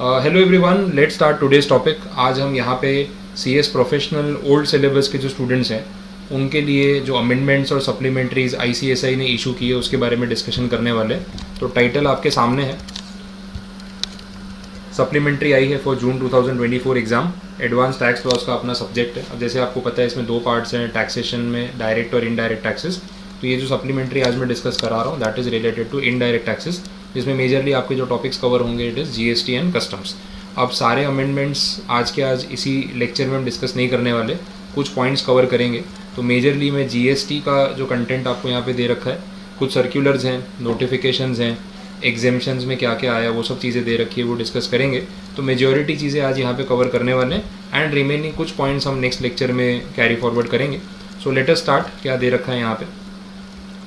Hello everyone, let's start today's topic. आज हम यहाँ पे सीएस प्रोफेशनल ओल्ड सिलेबस के जो स्टूडेंट्स हैं उनके लिए जो अमेंडमेंट्स और सप्लीमेंट्रीज आईसीएसआई ने इशू किए उसके बारे में डिस्कशन करने वाले हैं। तो टाइटल आपके सामने है, सप्लीमेंट्री आई है for June 2024 exam. Advance tax loss का अपना सब्जेक्ट है। अब जैसे आपको पता है इसमें दो पार्ट्स हैं टैक्सेशन में, डायरेक्ट और इनडायरेक्ट टैक्सेस। तो ये जो सप्लीमेंट्री आज मैं डिस्कस करा रहा हूँ that is related to indirect taxes, जिसमें मेजरली आपके जो टॉपिक्स कवर होंगे it is GST and customs. अब सारे अमेंडमेंट्स आज के आज इसी लेक्चर में हम डिस्कस नहीं करने वाले, कुछ पॉइंट्स कवर करेंगे। तो मेजरली मैं जीएसटी का जो कंटेंट आपको यहाँ पे दे रखा है, कुछ सर्कुलर्स हैं, नोटिफिकेशंस हैं, एग्जेम्पशंस में क्या क्या आया वो सब चीज़ें दे रखी है, वो डिस्कस करेंगे। तो मेजॉरिटी चीज़ें आज यहाँ पे कवर करने वाले हैं एंड रिमेनिंग कुछ पॉइंट्स हम नेक्स्ट लेक्चर में कैरी फॉरवर्ड करेंगे। So let us start. क्या दे रखा है यहाँ पे,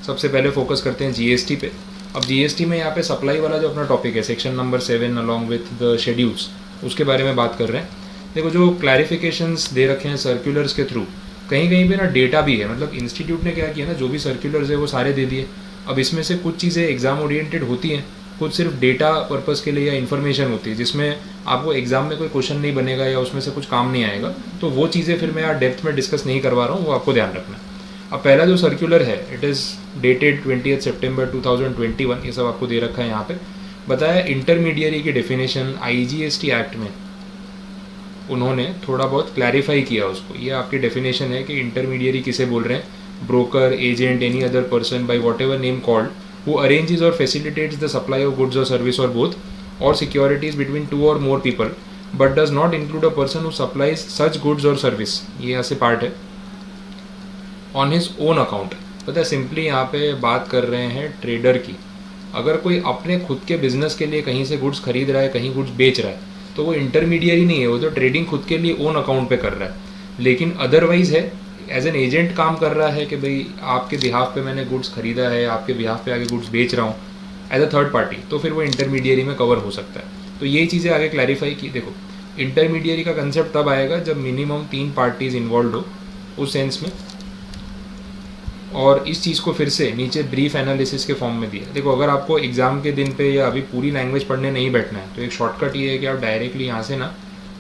सबसे पहले फोकस करते हैं जीएसटी पे। अब जीएसटी में यहाँ पे सप्लाई वाला जो अपना टॉपिक है section number 7 along with the schedules, उसके बारे में बात कर रहे हैं। देखो जो क्लैरिफिकेशंस दे रखे हैं सर्कुलर्स के थ्रू, कहीं कहीं पे ना डेटा भी है, मतलब इंस्टीट्यूट ने क्या किया ना, जो भी सर्कुलर्स है वो सारे दे दिए। अब इसमें से कुछ चीज़ें एग्जाम ओरिएंटेड होती हैं, कुछ सिर्फ डेटा पर्पज़ के लिए या इन्फॉर्मेशन होती है जिसमें आपको एग्जाम में कोई क्वेश्चन नहीं बनेगा या उसमें से कुछ काम नहीं आएगा। तो वो चीज़ें फिर मैं यहाँ डेप्थ में डिस्कस नहीं करवा रहा हूँ, वो आपको ध्यान रखना है। अब पहला जो सर्कुलर है इट इज़ डेटेड 20 सितंबर 2021, ये सब आपको दे रखा है यहाँ पे। बताया इंटरमीडियरी की डेफिनेशन आईजीएसटी एक्ट में उन्होंने थोड़ा बहुत क्लैरिफाई किया उसको। ये आपकी डेफिनेशन है कि इंटरमीडियरी किसे बोल रहे हैं, broker, agent, any other person by what ever name called who arranges or facilitates the supply of goods or service or both or securities between two or more people but does not include a person who supplies such goods or service। ये यहाँ से part है on his own account। पता है simply यहाँ पे बात कर रहे हैं ट्रेडर की। अगर कोई अपने खुद के बिजनेस के लिए कहीं से गुड्स खरीद रहा है, कहीं गुड्स बेच रहा है, तो वो इंटरमीडियरी नहीं है, वो तो ट्रेडिंग खुद के लिए ओन अकाउंट पे कर रहा है। लेकिन अदरवाइज है एज एन एजेंट काम कर रहा है कि भाई आपके बिहाफ पे मैंने गुड्स खरीदा है, आपके बिहाफ पे आगे गुड्स बेच रहा हूँ एज अ थर्ड पार्टी, तो फिर वो इंटरमीडियरी में कवर हो सकता है। तो ये चीज़ें आगे क्लैरिफाई की। देखो इंटरमीडियरी का कंसेप्ट तब आएगा जब मिनिमम 3 पार्टीज इन्वॉल्व हो उस सेंस में। और इस चीज़ को फिर से नीचे ब्रीफ एनालिसिस के फॉर्म में दिया। देखो अगर आपको एग्जाम के दिन पे या अभी पूरी लैंग्वेज पढ़ने नहीं बैठना है तो एक शॉर्टकट ये है कि आप डायरेक्टली यहाँ से ना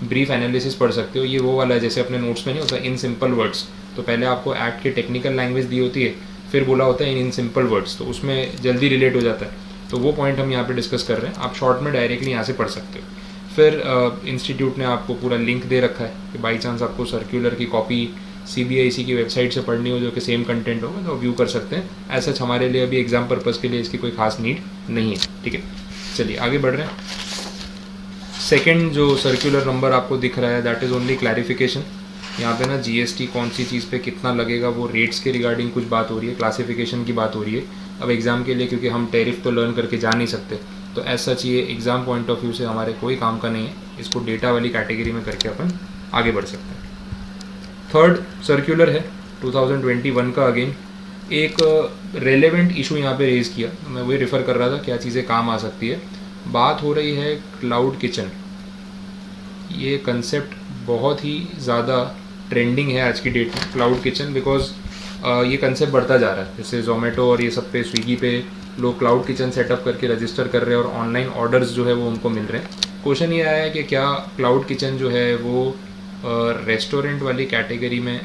ब्रीफ एनालिसिस पढ़ सकते हो। ये वो वाला है जैसे अपने नोट्स में नहीं होता इन सिंपल वर्ड्स, तो पहले आपको एक्ट की टेक्निकल लैंग्वेज दी होती है, फिर बोला होता है इन सिंपल वर्ड्स, तो उसमें जल्दी रिलेट हो जाता है। तो वो पॉइंट हम यहाँ पे डिस्कस कर रहे हैं, आप शॉर्ट में डायरेक्टली यहाँ से पढ़ सकते हो। फिर इंस्टीट्यूट ने आपको पूरा लिंक दे रखा है कि बाई चांस आपको सर्कुलर की कॉपी सीबीआईसी की वेबसाइट से पढ़नी हो जो कि सेम कंटेंट होगा तो व्यू कर सकते हैं। ऐसा हमारे लिए अभी एग्जाम पर्पज़ के लिए इसकी कोई खास नीड नहीं है। ठीक है, चलिए आगे बढ़ रहे हैं। सेकेंड जो सर्कुलर नंबर आपको दिख रहा है दैट इज़ ओनली क्लैरिफिकेशन। यहाँ पे ना जीएसटी कौन सी चीज़ पे कितना लगेगा वो रेट्स के रिगार्डिंग कुछ बात हो रही है, क्लासिफिकेशन की बात हो रही है। अब एग्ज़ाम के लिए क्योंकि हम टैरिफ तो लर्न करके जा नहीं सकते, तो ऐसा चाहिए एग्ज़ाम पॉइंट ऑफ व्यू से हमारे कोई काम का नहीं है, इसको डेटा वाली कैटेगरी में करके अपन आगे बढ़ सकते हैं। थर्ड सर्कुलर है 2021 का। अगेन एक रेलेवेंट इशू यहाँ पे रेज़ किया, मैं वही रेफ़र कर रहा था क्या चीज़ें काम आ सकती है। बात हो रही है क्लाउड किचन। ये कंसेप्ट बहुत ही ज़्यादा ट्रेंडिंग है आज की डेट में, क्लाउड किचन, बिकॉज ये कंसेप्ट बढ़ता जा रहा है। जैसे जोमेटो और ये सब पे, स्विगी पे लोग क्लाउड किचन सेटअप करके रजिस्टर कर रहे हैं और ऑनलाइन ऑर्डर्स जो है वो उनको मिल रहे हैं। क्वेश्चन ये आया है कि क्या क्लाउड किचन जो है वो रेस्टोरेंट वाली कैटेगरी में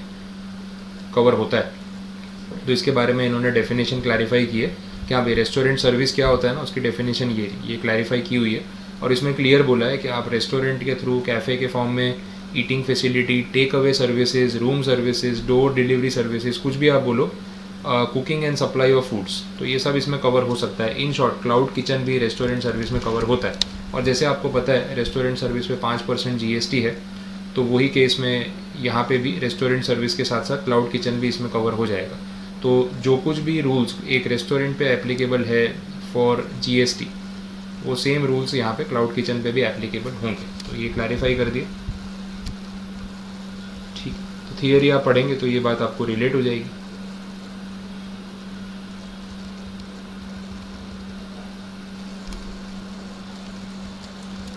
कवर होता है। तो इसके बारे में इन्होंने डेफिनेशन क्लैरिफाई की है कि हाँ भाई रेस्टोरेंट सर्विस क्या होता है ना, उसकी डेफिनेशन ये क्लैरिफाई की हुई है। और इसमें क्लियर बोला है कि आप रेस्टोरेंट के थ्रू, कैफ़े के फॉर्म में eating facility, take away services, room services, door delivery services, कुछ भी आप बोलो, cooking and supply of foods, तो ये सब इसमें कवर हो सकता है। इन शॉर्ट क्लाउड किचन भी रेस्टोरेंट सर्विस में कवर होता है। और जैसे आपको पता है रेस्टोरेंट सर्विस पे 5% जीएसटी है, तो वही केस में यहाँ पे भी रेस्टोरेंट सर्विस के साथ साथ क्लाउड किचन भी इसमें कवर हो जाएगा। तो जो कुछ भी रूल्स एक रेस्टोरेंट पे एप्लीकेबल है फॉर जीएसटी, वो सेम रूल्स यहाँ पे क्लाउड किचन पे भी एप्लीकेबल होंगे। तो ये क्लैरिफाई कर दिया। ठीक, तो थियरी आप पढ़ेंगे तो ये बात आपको रिलेट हो जाएगी।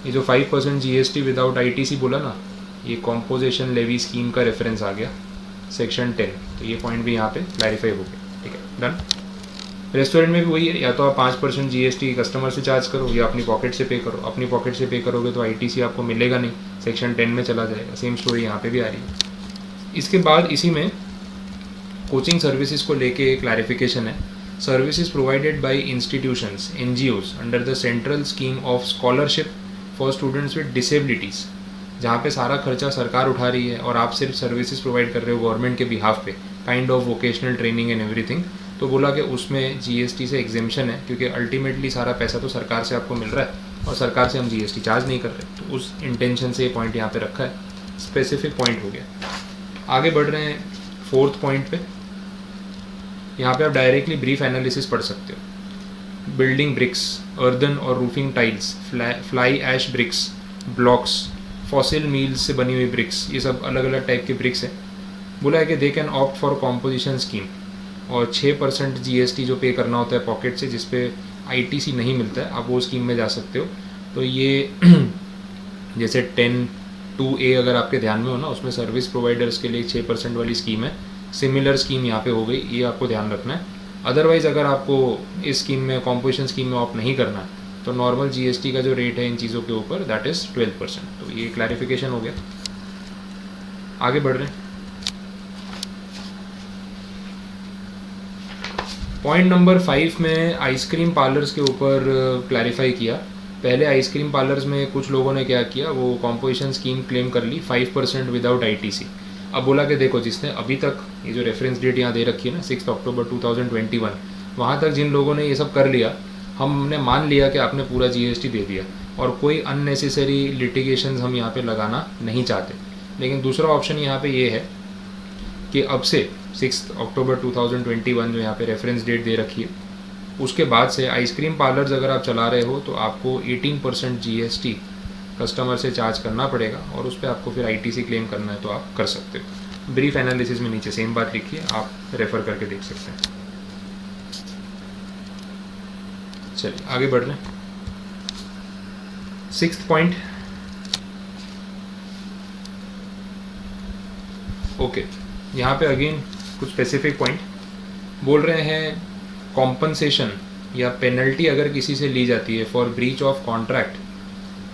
ये जो 5% जीएसटी विदाउट आईटीसी बोला ना, ये कॉम्पोजिशन लेवी स्कीम का रेफरेंस आ गया सेक्शन 10। तो ये पॉइंट भी यहाँ पे क्लैरिफाई हो गया। ठीक है, डन। रेस्टोरेंट में भी वही है, या तो आप 5% GST कस्टमर से चार्ज करो या अपनी पॉकेट से पे करो। अपनी पॉकेट से पे करोगे तो ITC आपको मिलेगा नहीं, सेक्शन 10 में चला जाएगा। सेम स्टोरी यहाँ पे भी आ रही है। इसके बाद इसी में कोचिंग सर्विसेज को लेके एक क्लैरिफिकेशन है। Services provided by institutions NGOs under the central scheme of scholarship for students with disabilities, जहाँ पे सारा खर्चा सरकार उठा रही है और आप सिर्फ सर्विसेज प्रोवाइड कर रहे हो गवर्नमेंट के बिहाफ पे, kind of vocational training and everything. तो बोला कि उसमें GST से एग्जेम्पशन है, क्योंकि अल्टीमेटली सारा पैसा तो सरकार से आपको मिल रहा है और सरकार से हम GST चार्ज नहीं कर रहे। तो उस इंटेंशन से ये पॉइंट यहाँ पे रखा है, स्पेसिफिक पॉइंट हो गया। आगे बढ़ रहे हैं 4th पॉइंट पे। यहाँ पे आप डायरेक्टली ब्रीफ एनालिसिस पढ़ सकते हो। बिल्डिंग ब्रिक्स, अर्दन और roofing tiles, fly ash bricks, blocks, fossil meals से बनी हुई ब्रिक्स, ये सब अलग अलग टाइप के ब्रिक्स हैं। बोला है कि they can opt for composition scheme, और 6% GST जो पे करना होता है पॉकेट से, जिस पे ITC नहीं मिलता है, आप वो स्कीम में जा सकते हो। तो ये जैसे 10(2)A अगर आपके ध्यान में हो ना, उसमें सर्विस प्रोवाइडर्स के लिए 6% वाली स्कीम है। सिमिलर स्कीम यहाँ पे हो गई, ये आपको ध्यान रखना है। अदरवाइज़ अगर आपको इस स्कीम में, कॉम्पोजिशन स्कीम में ऑप्ट नहीं करना है, तो नॉर्मल GST का जो रेट है इन चीज़ों के ऊपर, दैट इज़ 12%। तो ये क्लैरिफिकेशन हो गया। आगे बढ़ रहे हैं। पॉइंट नंबर 5 में आइसक्रीम पार्लर्स के ऊपर क्लैरिफाई किया। पहले आइसक्रीम पार्लर्स में कुछ लोगों ने क्या किया, वो कॉम्पोजिशन स्कीम क्लेम कर ली 5% विदाउट ITC। अब बोला कि देखो, जिसने अभी तक, ये जो रेफरेंस डेट यहाँ दे रखी है ना 6 अक्टूबर 2021, वहाँ तक जिन लोगों ने ये सब कर लिया, हमने मान लिया कि आपने पूरा GST दे दिया और कोई अननेसेसरी लिटिगेशंस हम यहाँ पे लगाना नहीं चाहते। लेकिन दूसरा ऑप्शन यहाँ पे ये है कि अब से 6 अक्टूबर 2021 जो यहाँ पे रेफरेंस डेट दे रखी है, उसके बाद से आइसक्रीम पार्लर्स अगर आप चला रहे हो तो आपको 18% GST कस्टमर से चार्ज करना पड़ेगा, और उस पर आपको फिर ITC क्लेम करना है तो आप कर सकते हो। ब्रीफ एनालिसिस में नीचे सेम बात लिखी है, आप रेफ़र करके देख सकते हैं। चलिए आगे बढ़ रहे हैं। 6th पॉइंट, ओके, यहाँ पे अगेन कुछ स्पेसिफिक पॉइंट बोल रहे हैं। कॉम्पनसेशन या पेनल्टी अगर किसी से ली जाती है फॉर ब्रीच ऑफ कॉन्ट्रैक्ट,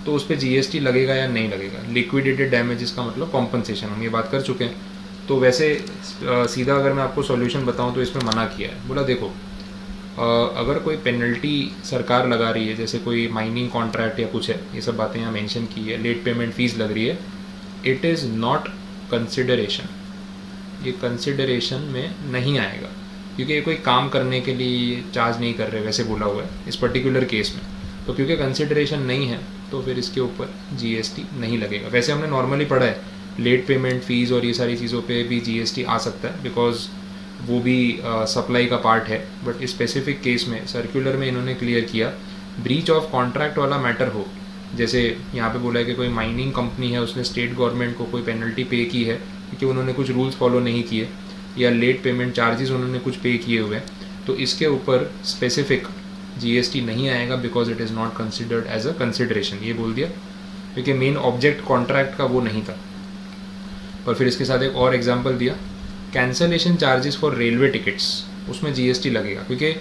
तो उस पर GST लगेगा या नहीं लगेगा। लिक्विडेटेड डैमेजेस का मतलब कॉम्पनसेशन, हम ये बात कर चुके हैं। तो वैसे सीधा अगर मैं आपको सॉल्यूशन बताऊं तो इसमें मना किया है। बोला देखो, अगर कोई पेनल्टी सरकार लगा रही है, जैसे कोई माइनिंग कॉन्ट्रैक्ट या कुछ है, ये सब बातें यहाँ मेंशन की है, लेट पेमेंट फीस लग रही है, इट इज़ नॉट कंसिडरेशन। ये कंसिडरेशन में नहीं आएगा, क्योंकि ये कोई काम करने के लिए चार्ज नहीं कर रहे, वैसे बोला हुआ है इस पर्टिकुलर केस में। तो क्योंकि कंसिडरेशन नहीं है तो फिर इसके ऊपर GST नहीं लगेगा। वैसे हमने नॉर्मली पढ़ा है लेट पेमेंट फ़ीस और ये सारी चीज़ों पे भी GST आ सकता है, बिकॉज वो भी सप्लाई का पार्ट है। बट इस स्पेसिफिक केस में सर्कुलर में इन्होंने क्लियर किया, ब्रीच ऑफ कॉन्ट्रैक्ट वाला मैटर हो, जैसे यहाँ पे बोला है कि कोई माइनिंग कंपनी है, उसने स्टेट गवर्नमेंट को कोई पेनल्टी पे की है क्योंकि उन्होंने कुछ रूल्स फॉलो नहीं किए, या लेट पेमेंट चार्जेस उन्होंने कुछ पे किए हुए हैं, तो इसके ऊपर स्पेसिफिक GST नहीं आएगा, because it is not considered as a consideration. ये बोल दिया क्योंकि मेन ऑब्जेक्ट कॉन्ट्रैक्ट का वो नहीं था। और फिर इसके साथ एक और एग्जांपल दिया, cancellation charges for railway tickets, उसमें GST लगेगा, क्योंकि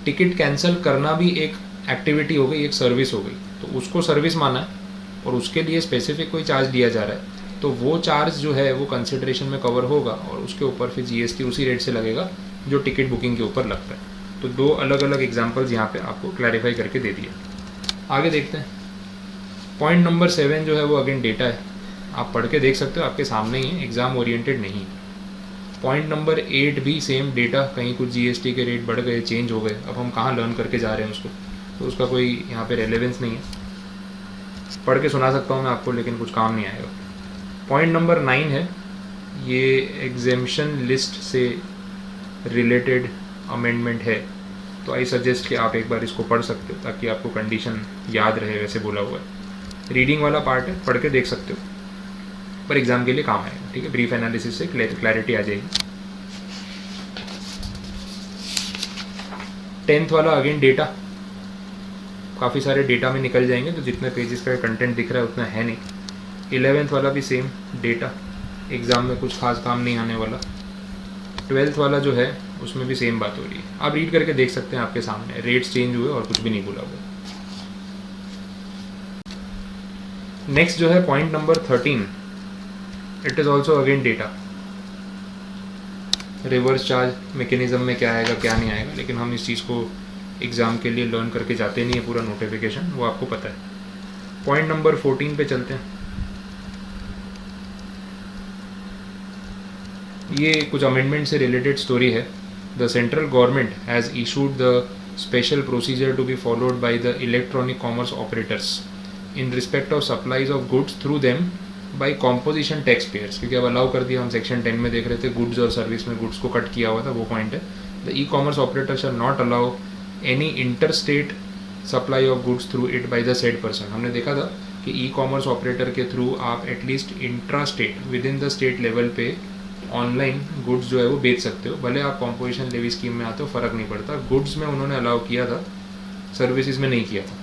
टिकट कैंसिल करना भी एक एक्टिविटी हो गई, एक सर्विस हो गई, तो उसको सर्विस माना है और उसके लिए स्पेसिफिक कोई चार्ज दिया जा रहा है, तो वो चार्ज जो है वो कंसिडरेशन में कवर होगा और उसके ऊपर फिर GST उसी रेट से लगेगा जो टिकट बुकिंग के ऊपर लगता है। तो दो अलग अलग एग्जांपल्स यहाँ पे आपको क्लैरिफाई करके दे दिए। आगे देखते हैं। पॉइंट नंबर 7 जो है वो अगेन डेटा है, आप पढ़ के देख सकते हो, आपके सामने ही है, एग्ज़ाम ओरिएंटेड नहीं। पॉइंट नंबर 8 भी सेम डेटा, कहीं कुछ GST के रेट बढ़ गए, चेंज हो गए, अब हम कहाँ लर्न करके जा रहे हैं उसको, तो उसका कोई यहाँ पे रेलेवेंस नहीं है। पढ़ के सुना सकता हूँ मैं आपको, लेकिन कुछ काम नहीं आएगा। पॉइंट नंबर 9 है, ये एग्जेम्पशन लिस्ट से रिलेटेड अमेंडमेंट है, तो आई सजेस्ट कि आप एक बार इसको पढ़ सकते हो ताकि आपको कंडीशन याद रहे, वैसे बोला हुआ है। रीडिंग वाला पार्ट है, पढ़ के देख सकते हो, पर एग्जाम के लिए काम आएगा, ठीक है। ब्रीफ एनालिसिस से क्लैरिटी आ जाएगी। 10th वाला अगेन डेटा, काफ़ी सारे डेटा में निकल जाएंगे, तो जितने पेजेस का कंटेंट दिख रहा है उतना है नहीं। 11th वाला भी सेम डेटा, एग्ज़ाम में कुछ खास काम नहीं आने वाला। 12th वाला जो है उसमें भी सेम बात हो रही है। आप रीड करके देख सकते हैं, आपके सामने रेट्स चेंज हुए और कुछ भी नहीं बोला हुआ। नेक्स्ट जो है point number 13, it is also again data. Reverse charge mechanism में क्या आएगा क्या नहीं आएगा, लेकिन हम इस चीज़ को एग्ज़ाम के लिए लर्न करके जाते नहीं है पूरा नोटिफिकेशन, वो आपको पता है। पॉइंट नंबर 14 पे चलते हैं। ये कुछ अमेंडमेंट से रिलेटेड स्टोरी है। The central government has issued the special procedure to be followed by the electronic commerce operators in respect of supplies of goods through them by composition tax payers, क्योंकि अब allow कर दिया, हम section 10 में देख रहे थे गुड्स और सर्विस में गुड्स को कट किया हुआ था, वो पॉइंट है। The e commerce operator shall not allow any inter state supply of goods through it by the said person. हमने देखा था कि ई कॉमर्स ऑपरेटर के थ्रू आप at least intra state with in the state level पे online goods जो है वो बेच सकते हो, भले आप कॉम्पोजिशन लेवी स्कीम में आते हो, फ़र्क नहीं पड़ता। गुड्स में उन्होंने अलाउ किया था, सर्विसेज में नहीं किया था।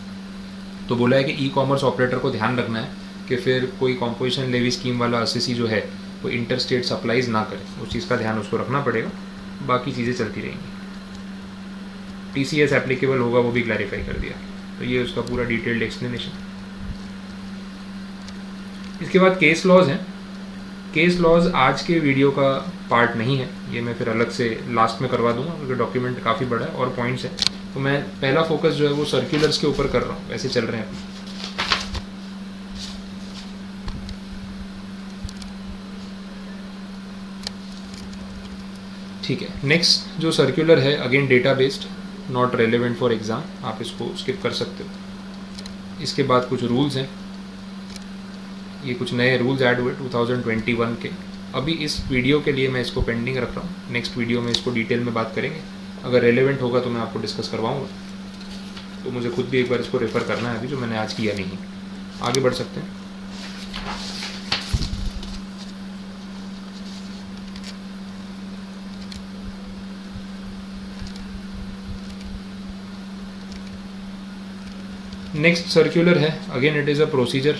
तो बोला है कि ई कॉमर्स ऑपरेटर को ध्यान रखना है कि फिर कोई कॉम्पोजिशन लेवी स्कीम वाला असेसी जो है वो इंटर स्टेट सप्लाईज ना करे, उस चीज़ का ध्यान उसको रखना पड़ेगा। बाकी चीज़ें चलती रहेंगी। TCS एप्लीकेबल होगा वो भी क्लैरिफाई कर दिया। तो ये उसका पूरा डिटेल्ड एक्सप्लेनेशन। इसके बाद केस लॉज हैं। केस लॉज आज के वीडियो का पार्ट नहीं है, ये मैं फिर अलग से लास्ट में करवा दूंगा, क्योंकि डॉक्यूमेंट काफ़ी बड़ा है और पॉइंट्स हैं। तो मैं पहला फोकस जो है वो सर्कुलर्स के ऊपर कर रहा हूँ, वैसे चल रहे हैं अभी। ठीक है, नेक्स्ट जो सर्कुलर है again data based, not relevant for exam, आप इसको स्किप कर सकते हो। इसके बाद कुछ रूल्स हैं, ये कुछ नए रूल्स ऐड हुए 2021 के। अभी इस वीडियो के लिए मैं इसको पेंडिंग रख रहा हूँ, नेक्स्ट वीडियो में इसको डिटेल में बात करेंगे। अगर रेलेवेंट होगा तो मैं आपको डिस्कस करवाऊँगा, तो मुझे खुद भी एक बार इसको रेफ़र करना है अभी, जो मैंने आज किया नहीं। आगे बढ़ सकते हैं। नेक्स्ट सर्कुलर है, again it is a procedure,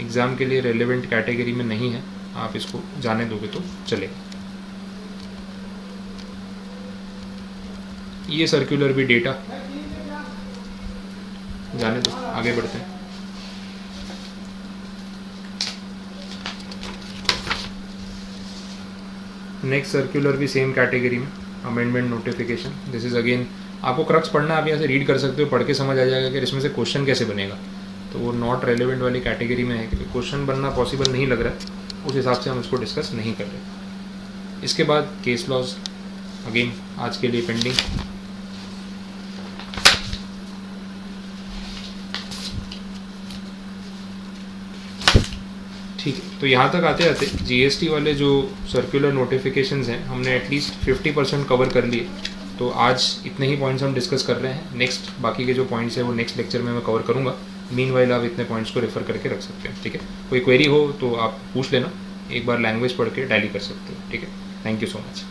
exam के लिए रेलेवेंट कैटेगरी में नहीं है, आप इसको जाने दोगे तो चलेगा। ये सर्कुलर भी डेटा, जाने दो, आगे बढ़ते हैं। नेक्स्ट सर्कुलर भी सेम कैटेगरी में, amendment notification. This is again, आपको क्रक्स पढ़ना है, आप यहाँ से रीड कर सकते हो, पढ़ के समझ आ जाएगा कि इसमें से क्वेश्चन कैसे बनेगा। तो वो नॉट रेलेवेंट वाली कैटेगरी में है, क्योंकि क्वेश्चन बनना पॉसिबल नहीं लग रहा है, उस हिसाब से हम इसको डिस्कस नहीं कर रहे। इसके बाद केस लॉज, अगेन आज के लिए पेंडिंग। ठीक है, तो यहाँ तक आते आते GST वाले जो सर्कुलर नोटिफिकेशंस हैं हमने एटलीस्ट 50% कवर कर लिए। तो आज इतने ही पॉइंट्स हम डिस्कस कर रहे हैं। नेक्स्ट बाकी के जो पॉइंट्स हैं वो नेक्स्ट लेक्चर में मैं कवर करूँगा। मीनवाइल आप इतने पॉइंट्स को रेफर करके रख सकते हैं। ठीक है, कोई क्वेरी हो तो आप पूछ लेना, एक बार लैंग्वेज पढ़ के टैली कर सकते हो। ठीक है, थैंक यू सो मच।